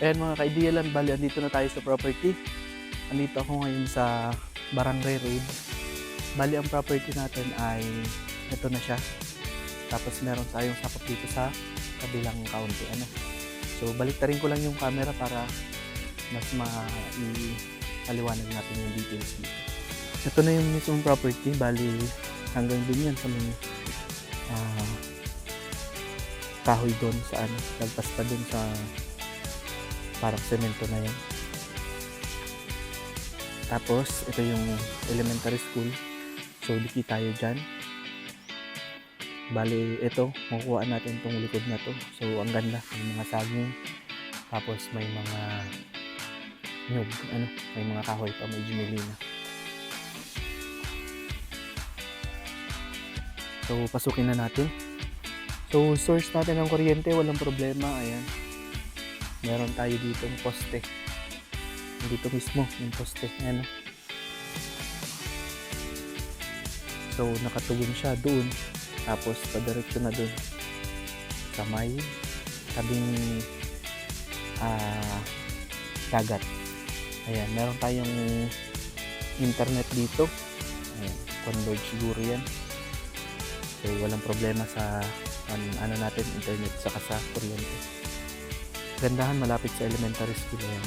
Ayan mga kaidialan, bali andito na tayo sa property. Andito ako ngayon sa Barangay Road. Bali ang property natin ay ito na siya. Tapos meron tayong sakop dito sa kabilang county. So baliktarin ko lang yung camera para mas ma-paliwanag natin yung details dito. Ito na yung mismong property. Bali hanggang dun yan sa may kahoy doon sa lagpas pa doon sa parang semento na yan. Tapos ito yung elementary school, so dikit tayo dyan. Bali ito, makukuha natin itong likod na to. So ang ganda, may mga saging, tapos may mga nyug, may mga kahoy pa, may ginilina. So pasukin na natin. So source natin ng kuryente, walang problema. Ayan, meron tayo dito yung poste. Dito mismo yung poste. Ayan. So nakatugon siya doon. Tapos padiretso na doon sa may tabing dagat. Ayan, meron tayong internet dito. Ayan, converge siguro yan. So walang problema sa natin, internet saka sa kuryente. Gandahan, malapit sa elementary school. Ayan.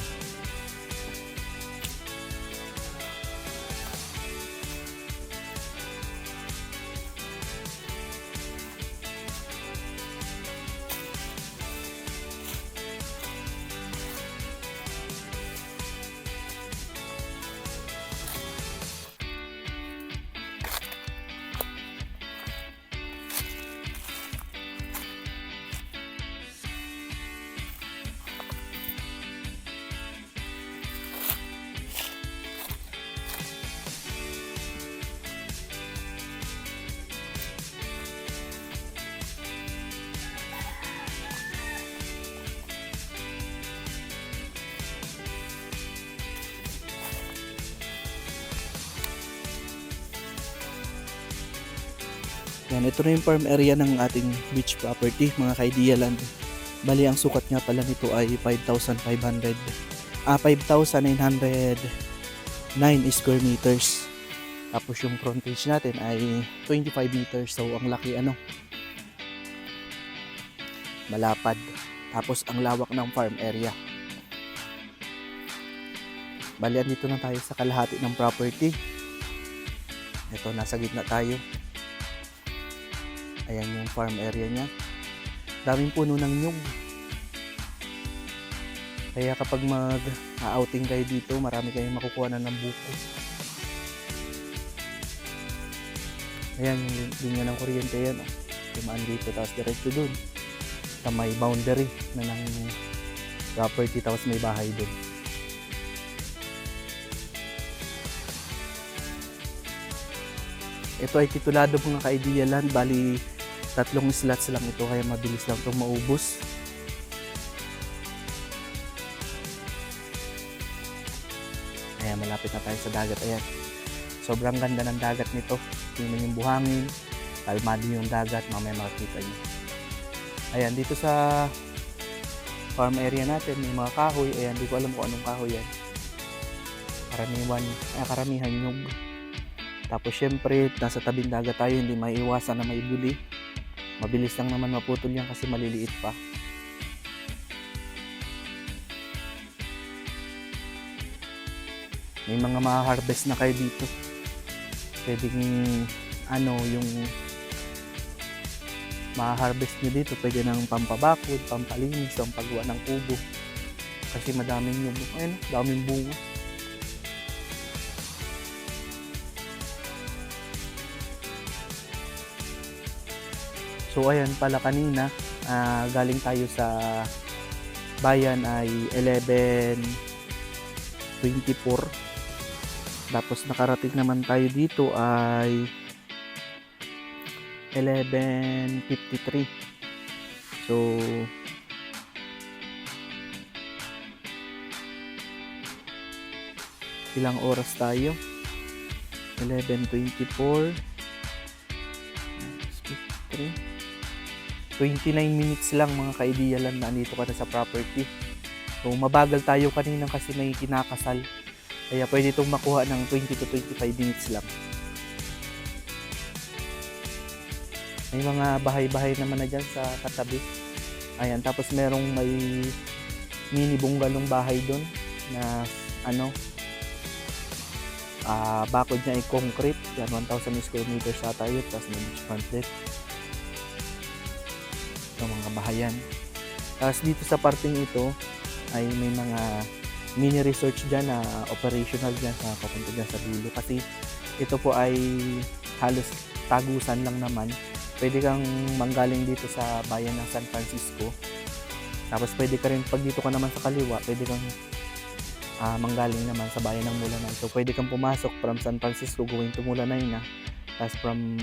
Yan, ito na yung farm area ng ating beach property, mga kaidialan. Bali, ang sukat nga pala nito ay 5,909 square meters. Tapos yung frontage natin ay 25 meters. So, ang laki malapad. Tapos, ang lawak ng farm area. Bali, andito na tayo sa kalahati ng property. Ito, nasa gitna tayo. Ayan yung farm area niya. Daming puno ng nyug. Kaya kapag mag-outing kayo dito, marami kayong makukuha na ng buko. Ayan yung linya ng kuryente yan. Tumaan dito, tapos diretso dun. Sa may boundary na ng property, tapos may bahay dun. Ito ay titulado mga kaidialan. Bali 3 slots lang ito, kaya mabilis lang itong maubos. Ayan, malapit na tayo sa dagat. Ayan, sobrang ganda ng dagat nito. Tingnan yung buhangin, kalmado yung dagat, mamaya makikita nyo. Ayan, dito sa farm area natin may mga kahoy. Ayan, di ko alam kung anong kahoy yan. Karamihan nyug. Tapos syempre, nasa tabing dagat tayo, hindi maiiwasan na may buli. Mabilis lang naman maputol yan kasi maliliit pa. May mga ma-harvest na kayo dito. Pwedeng yung ma-harvest nyo dito, pwede ng pampabakod, pampalinis, pampagawa ng kubo. Kasi madaming yung daming bunga. So ayan pala kanina, galing tayo sa bayan ay 11:24. Tapos nakarating naman tayo dito ay 11:53. So ilang oras tayo? 11:24 29 minutes lang mga kaidialan na nandito ka na sa property. So mabagal tayo kanina kasi may kinakasal. Kaya pwede itong makuha ng 20 to 25 minutes lang. May mga bahay-bahay naman na dyan sa katabi. Ayan, tapos merong may mini bungalow bahay doon na bakod niya ay concrete. Yan, 1,000 square meters ata yun. Tapos may beach front deck. Ito mga bahayan. Tapos dito sa parting ito ay may mga mini resorts dyan na operational dyan sa papunta dyan sa dulo. Kasi ito po ay halos tagusan lang naman. Pwede kang manggaling dito sa bayan ng San Francisco. Tapos pwede ka rin, pag dito ka naman sa kaliwa, pwede kang manggaling naman sa bayan ng Mulanay. So pwede kang pumasok from San Francisco going to Mulanay na. Tapos from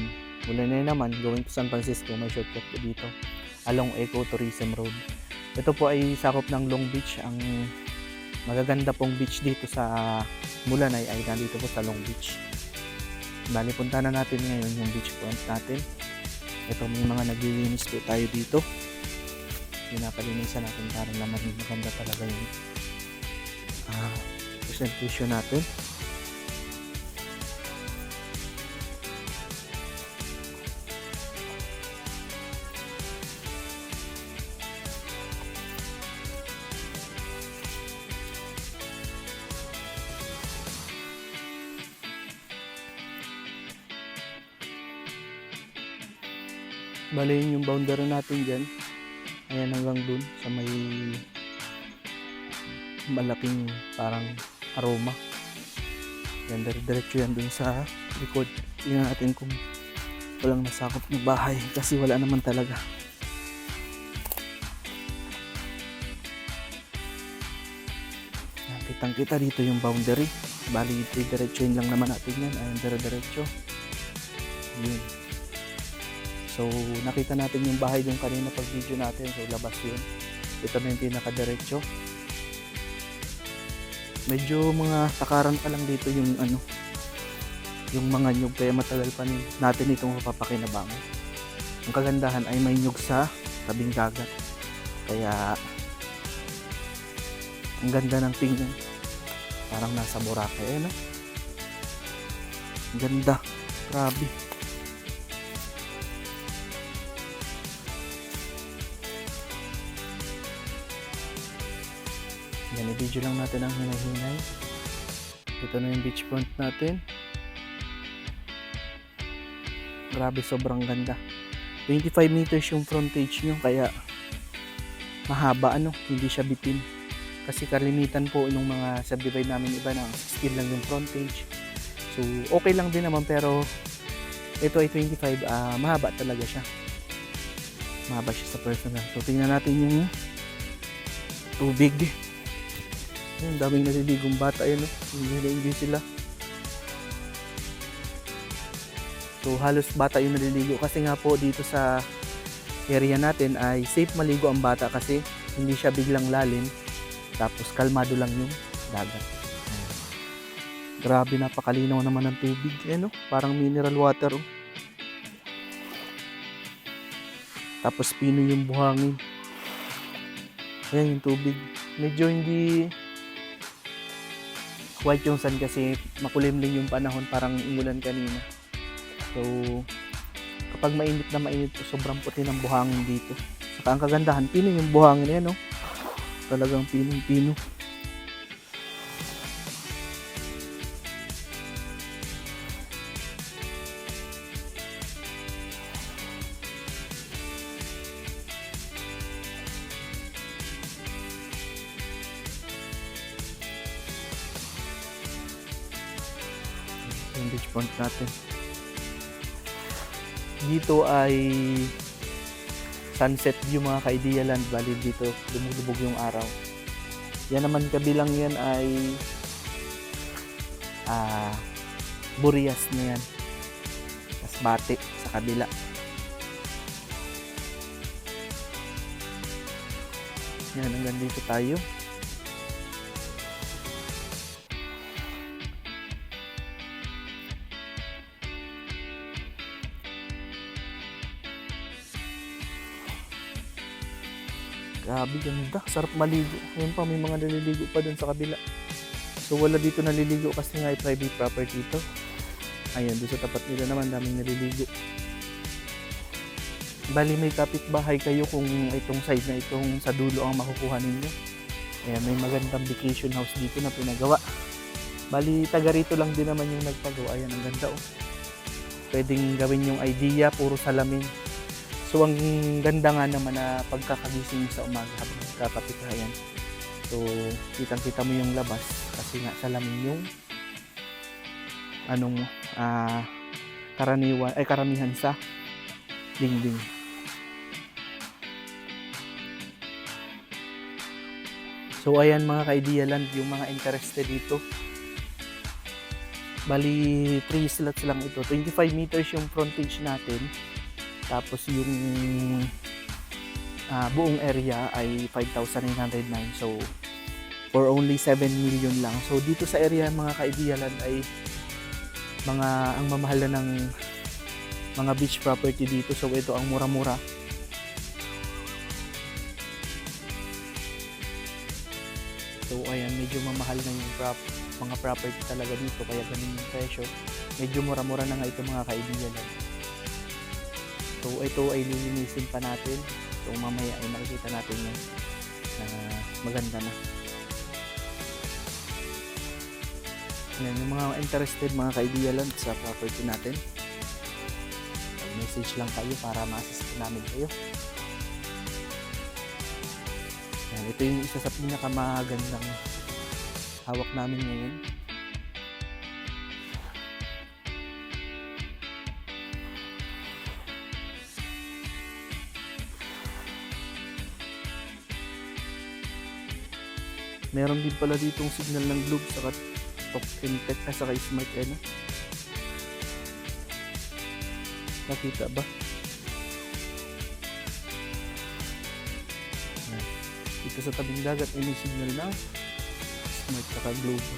Mulanay naman going to San Francisco, may shortcut po dito along Ecotourism Road. Ito po ay sakop ng Long Beach. Ang magaganda pong beach dito sa Mulanay ay nandito po sa Long Beach. Bali, punta na natin ngayon yung beach front natin. Ito, may mga naglilinis po tayo dito. Pinapalinisan natin para naman maganda talaga yung presentation natin. Bali, yun yung boundary natin dyan. Ayan, hanggang dun sa may malaking parang aroma. Yan, diretso yan dun sa likod. Tingnan natin kung walang nasakop ng bahay kasi wala naman talaga. Kitang kita dito yung boundary. Bali, diretso yun lang naman natin yan. Ayan, diretso. Yun. So, nakita natin yung bahay yung kanina pag video natin. So, labas yun. Ito na yung pinaka-diretso. Medyo mga takaran pa lang dito yung yung mga nyug. Kaya matagal pa natin itong mapapakinabangan. Ang kagandahan ay may nyug sa tabing dagat. Kaya, ang ganda ng tingnan. Parang nasa Boracay, no? Ang ganda. Grabe. Yan, i-video lang natin ang hinay-hinay. Ito na yung beach front natin. Grabe, sobrang ganda. 25 meters yung frontage nyo, kaya mahaba, hindi siya bitin. Kasi kalimitan po nung mga subdivide namin iba na 16 lang yung frontage. So, okay lang din naman, pero ito ay 25, mahaba talaga siya. Mahaba siya sa personal. So, tingnan natin yung tubig. Yung daming naliligong bata yun, hindi sila. So halos bata yung naliligo kasi nga po dito sa area natin ay safe maligo ang bata kasi hindi siya biglang lalim, tapos kalmado lang yung dagat. Grabe, napakalinaw naman ng tubig, parang mineral water. Tapos pino yung buhangin. Ayan yung tubig. Medyo hindi white yung sun kasi makulimlim yung panahon, parang umulan kanina. So, kapag mainit na mainit, sobrang puti ng buhangin dito. Saka ang kagandahan, pino yung buhangin yan, Talagang pinong-pino. Yung beach front natin. Dito ay sunset view mga ka-Idealand. Bali dito lumulubog yung araw. Yan naman kabilang yan ay Burias na yan. Tas Bate sa kabila. Yan, hanggang dito tayo. Grabe, ganda. Sarap maligo. Ayun pa, may mga naliligo pa dun sa kabila. So wala dito naliligo kasi nga ay private property ito. Ayan, doon sa tapat nila naman daming naliligo. Bali may kapitbahay kayo kung itong side na itong sa dulo ang makukuha ninyo. Ayan, may magandang vacation house dito na pinagawa. Bali taga rito lang din naman yung nagpagawa. Ayan, ang ganda oh. Pwedeng gawin yung idea, puro salamin. So ang ganda nga naman na pagkakagising sa umaga habang kakapit ka yan. So kitang-kita mo yung labas kasi nga salamin yung karamihan sa dingding. So ayan mga ka-Idea Land, yung mga interested dito. Bali 3 slots lang ito. 25 meters yung frontage natin. Tapos yung buong area ay 5,909. So for only 7 million lang. So dito sa area mga ka-Idea Land ay ang mamahal na ng mga beach property dito. So ito ang mura-mura. So ayan, medyo mamahal na yung mga property talaga dito, kaya ganun yung presyo. Medyo mura-mura na nga ito mga ka-Idea Land. So ito ay lilinisin pa natin. So mamaya ay makikita natin yun na maganda na. Yan, yung mga interested mga ka-Idea Land sa property natin, message lang kayo para ma-assist namin kayo. Yan, ito yung isa sa pinakamagandang hawak namin ngayon. Meron din pala ditong signal ng Globe sa Top Fintech saka Smart N. Nakita ba? Dito sa tabing dagat ay may signal na Smart saka Globe.